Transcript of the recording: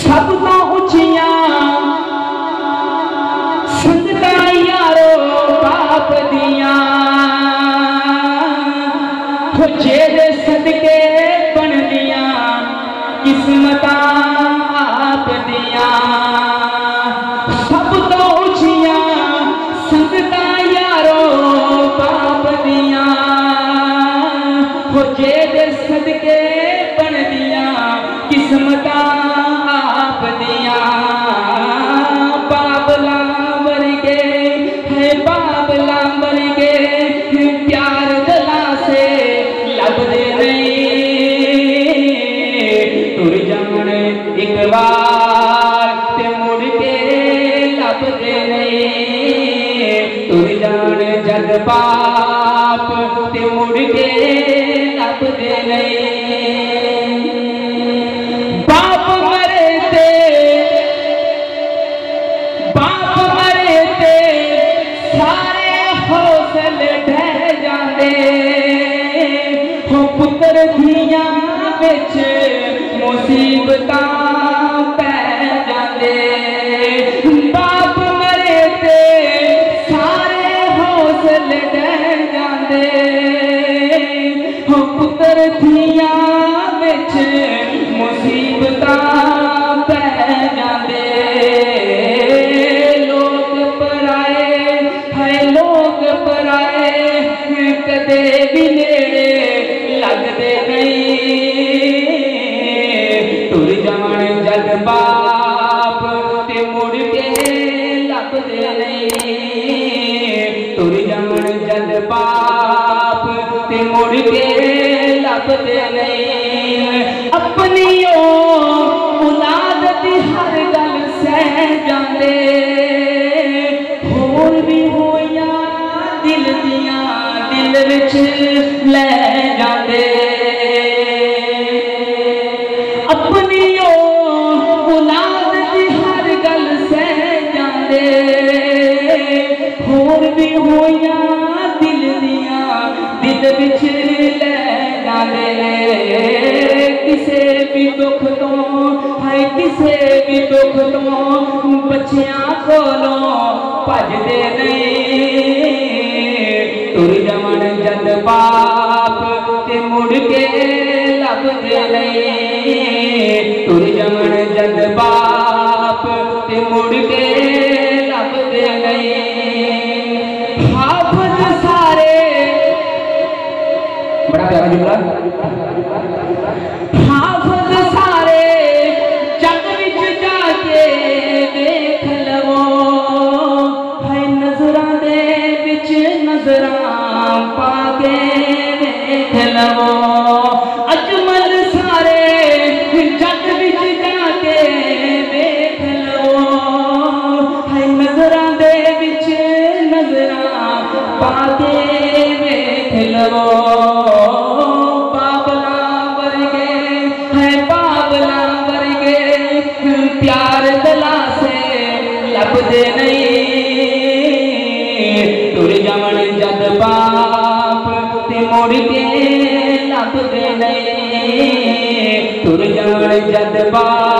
सब तो उचिया संगता यारो पाप दिया हो जेदे सदके बन दिया किस्मता आप दिया सब तो उचिया संगता यारो पाप दिया हो जेदे सदके बन दिया किस्मता आप दिया बाबला वर्गे है बाबला वर्गे प्यार गला से लभदे नहीं तुर जान एक बार ते मुड़ के लभदे नहीं तुर जान जग पाप ते मुड़ के लभदे नहीं बाप मरे ते सारे हौसले ढह जाते हो पुत्र धिया बिच मुसीबतां पै जाते बाप मरे ते सारे हौसले ढह जाते हो पुत्र धिया बिच मुसीबतां पै जाते लोग पराए कदे भी नेड़े लगदे नहीं तुर जान जग बाप ते मुड़ के लभदे नहीं तुर जान जग बाप ते मुड़ के लभदे नहीं अपनी औलाद दी हर गल सह जाते होर भी होया दिल दिया दिल विच ले जाते अपनी औलाद दी हर गल सह जाते होर भी होया दिल दिया दिल विच ले जाते किसे भी दुख तो है किसे भी दुख तो बच्चियां कोलों भजदे नहीं तुर जान जद बाप ते मुड़ के लभदे नहीं तुर जान जद बाप ते मुड़ के लभदे नहीं हाफिज सारे बड़ा प्यारा जुमला हाफिज सारे जग विच जाके देख लवो है नजरां दे विच नजरां पाके देख लवो अजमल सारे जग विच जाके देख लवो है नजरां दे विच नजरां पाके देख लवो प्यार गला से लभदे नहीं तुर जान जद बाप ते मुड़ के लभदे नहीं तुर जान जद बाप